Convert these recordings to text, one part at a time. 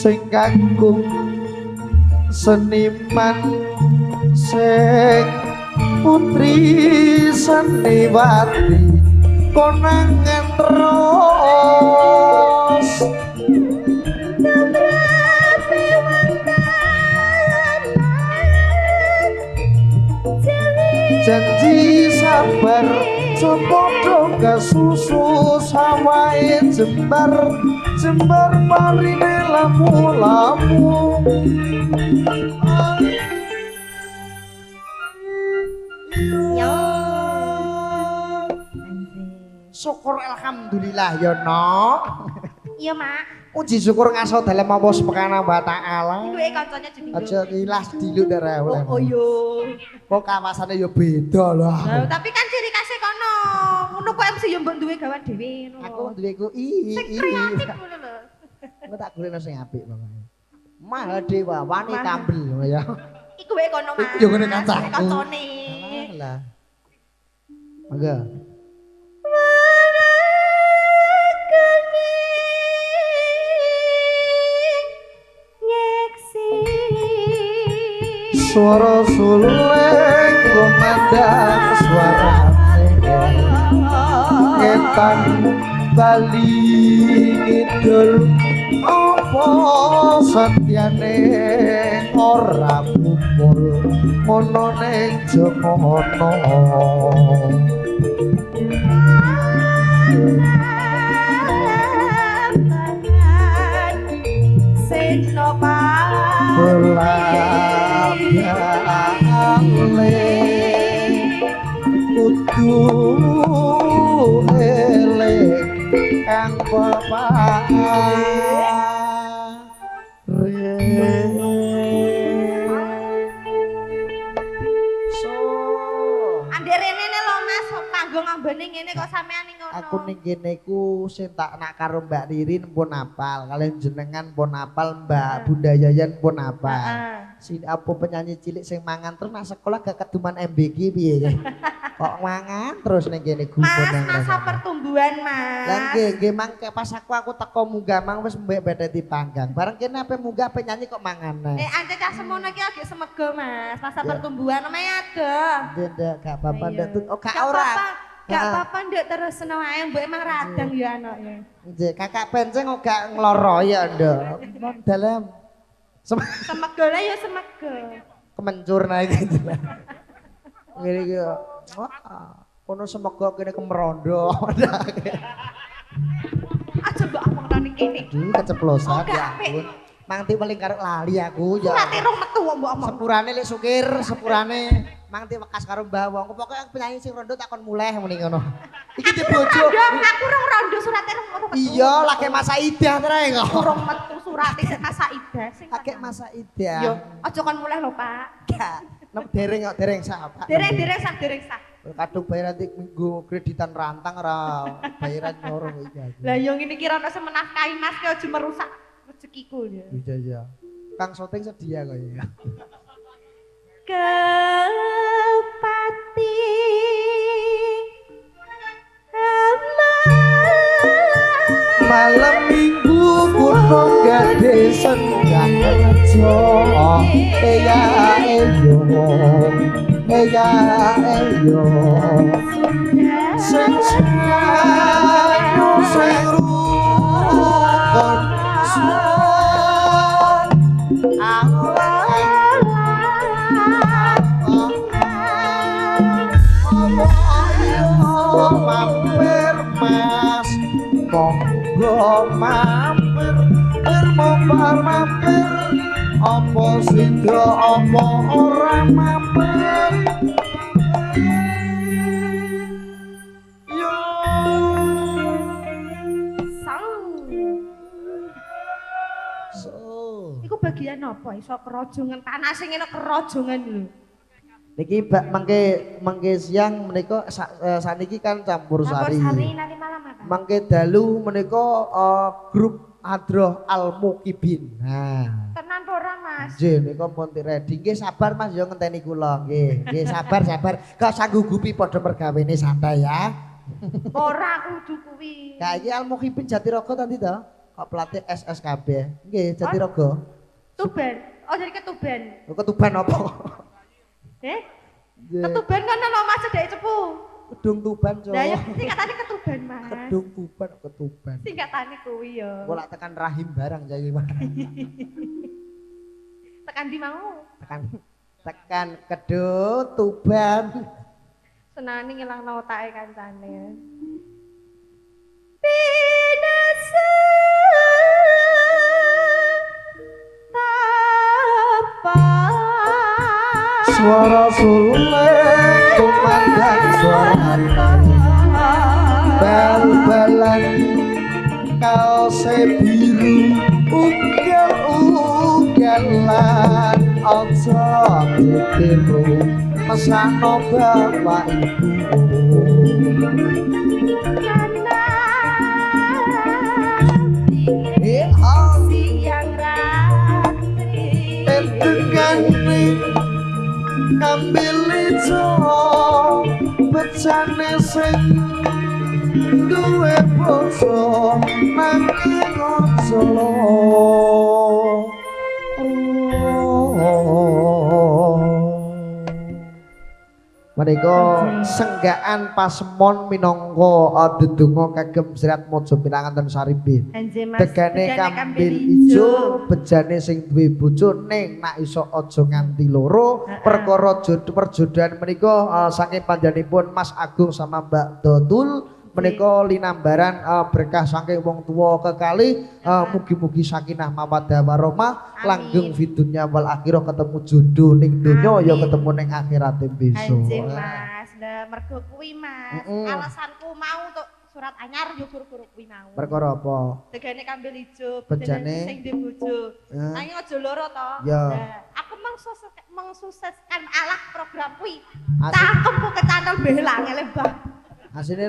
sing kagum seniman sing putri seniwati konangan terus janji sabar sepodo kasusu sawae jembar jembar marine lamu-lamu syukur alhamdulillah ya no iya mak puji syukur ngaso dalam Allah subhanahu wa ta'ala duwe kancane jendilo aja ilas diluk dara oh yo kok kawasane ya beda lho tapi kan ciri khasnya kono ngono kok MC yo mbok duwe gawan dhewe ngono aku duwe ku kreatif ngono lho aku tak golekno sing apik pokoke mahal dewa wani tambel ya iku wae kono mas yo ngene kancaku kancane lah mangga suara suleng komandan suara ngetan bali ngidul apa satyane ora pupul mono ning jomono Senopa kudu elek kang bapak anderene lho mas panggung ambene ngene kok sampean ning ngono aku ning kene ku sing tak nak karo Mbak Ririn pun apal kalian jenengan pun apal Mbak Bunda Yayan pun apal sini apa penyanyi cilik sing mangan terus nang sekolah gak keduman MBG piye kok mangan terus ning kene gumun mas masa pertumbuhan mas lah nggih mangke pas aku teko munggah mang wis mbek bedhe dipanggang bareng kene ape munggah penyanyi kok mangan ante cah semono iki agak semego mas masa pertumbuhan namanya ada ndak gak apa-apa ndak oh gak ora gak apa-apa ndak terus seneng ae mbok emang radang ya anake nggih kakak penceng kok gak ngloro ya ndak dalam semego lah ya semego kemencur naik gitu ngene iki wah kono semego kene kemerondo aja mbok omongane kene keceplosan ya ampun mangti paling karek lali aku ya nanti rong metu mbok omong sepurane lek sukir sepurane mangti wekas karo mbah wong pokoke penyanyi sing rondo takon muleh muni ngono iki di bojo aku rong rondo surate rong metu iya lagi masa idah terus kok rong metu surate masa idah sing lagi masa idah yo aja kon muleh lho Pak gak dereng kok dereng sah Pak dereng sah kadung bayar nanti minggu kreditan rantang ora bayaran nyorong iki lah yo ngene iki ra ono menafkahi Mas ki aja merusak rezekiku ya iya Kang syuting sedia kok ya Kepati malam minggu kuno gade senggang aja eya eyo sing sayu sing rukun mampir mas monggo mampir mampir apa sida apa ora mampir yo iku bagian apa iso kerojongan tanah sing ngene kerojongan lho niki mangke siang menika saniki kan campur sari. Nanti malam apa? Mangke dalu menika grup Adroh Al Mukibin. Nah. Tenan ora Mas? Nggih nika pun ready. Nggih sabar Mas yo ngenteni kula nggih. Nggih sabar. Kok sanggupi padha mergawene santai ya. Ora kudu kuwi. Lah iki Al Mukibin Jatirogo tadi to? kok pelatih SSKB. Nggih, Jatirogo. Tuban. Oh, jadi ketuban. Ketuban apa? Ketuban kan ono Mas cedek cepu. Kedung Tuban, Cok. Lah ya singkatane ketuban, Mas. Kedung Tuban, ketuban. Singkatane kuwi ya. Kok lak tekan rahim barang jadi Mas. Tekan di mau. Tekan Kedung Tuban. Senane ngilangno otake kancane. Binasa suara suling kumandang suara bal-balan kaose biru ugal-ugalan ojo ditiru mesano bapak ibu siang ratri entengane ambil ijo becane sing duwe bojo nanging ojo menika senggaan pasemon minangka dedonga kagem Syirat Maja Piranganten Saribin. Tegane kambil ijo bejane sing duwe bojo ning nak iso aja nganti loro perkara perjodohan menika saking panjenenganipun Mas Agung sama Mbak Dotul menika linambaran berkah saking wong tuwa kekalih mugi-mugi sakinah mawaddah warahmah langgeng fidunya wal akhirah ketemu jodoh ning donya ya ketemu ning akhirate besok. Anjir Mas, lah mergo kuwi Mas. Alasanku mau untuk surat anyar yo guru-guru kuwi mau. Perkara apa? Tegane kambil ijo, bejane sing duwe bojo. Nanging aja loro to. Ya. Aku mengsukseskan Allah program kuwi. Cangkemku kecantol belang lebah. Asline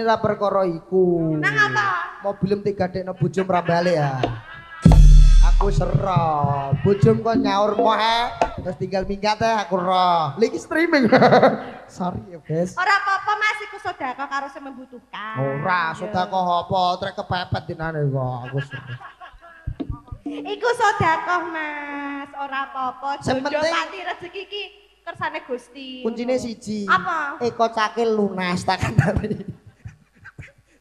ra perkara iku. Nang apa? Mobilem digadekno bojom ra bali ya. Aku sero. Bojom kok nyaur mohe terus tinggal minggat aku roh. Lagi streaming. Sorry ya, guys. Ora apa-apa Mas, iku sedekah karo sing membutuhkan. Ora, sedekah apa? Trek kepepet dinane kok aku sero. Iku sedekah Mas, ora apa-apa. Jodoh Sepenting- pati rezeki iki kersane Gusti. Kuncine siji. Apa? Eko cakil lunas tak kandhani.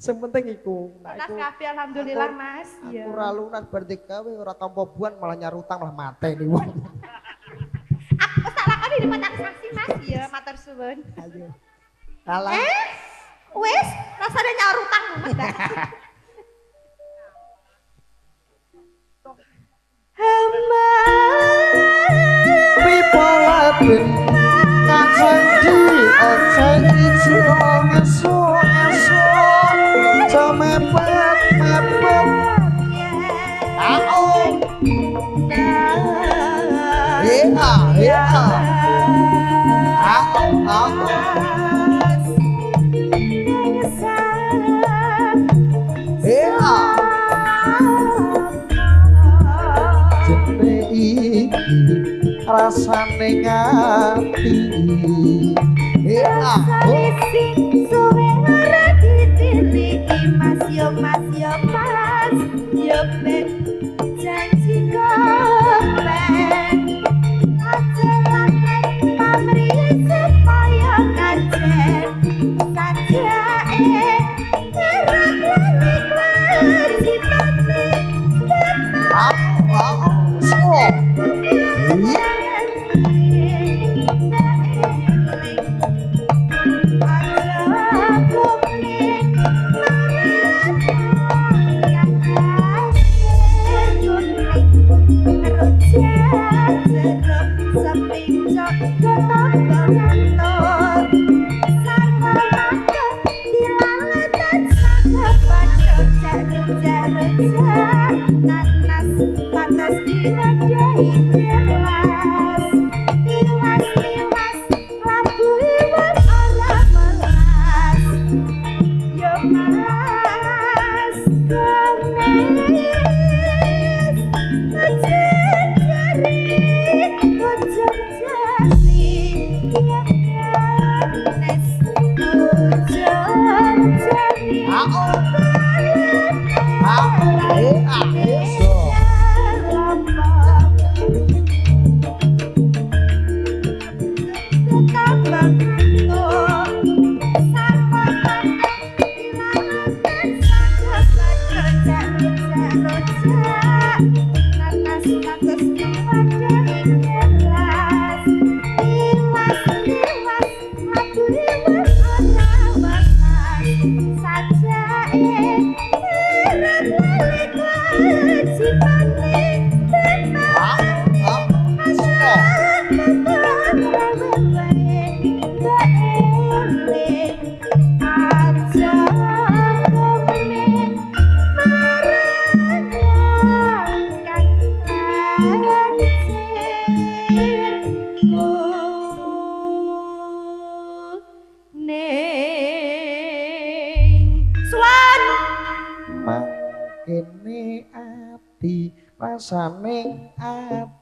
Sing penting iku. Lunas kabeh alhamdulillah Mas. Aku ora lunas berarti gawe ora tampa buan malah nyarutang malah mateni wong. Aku wis tak lakoni di pacar saksi Mas. Ya, matur suwun. Ayo. Alah. Wis, rasane nyaur utang Mas. Hamba Pipalatin kajanji oce ijo ngesu-ngesu mepet aung iya aung jene iki rasane ngati Mas yo mas yo ben janji kopen ajaran pamri supaya kajen sajae terang langit wajibane Aku Swan mangkene ati rasane ati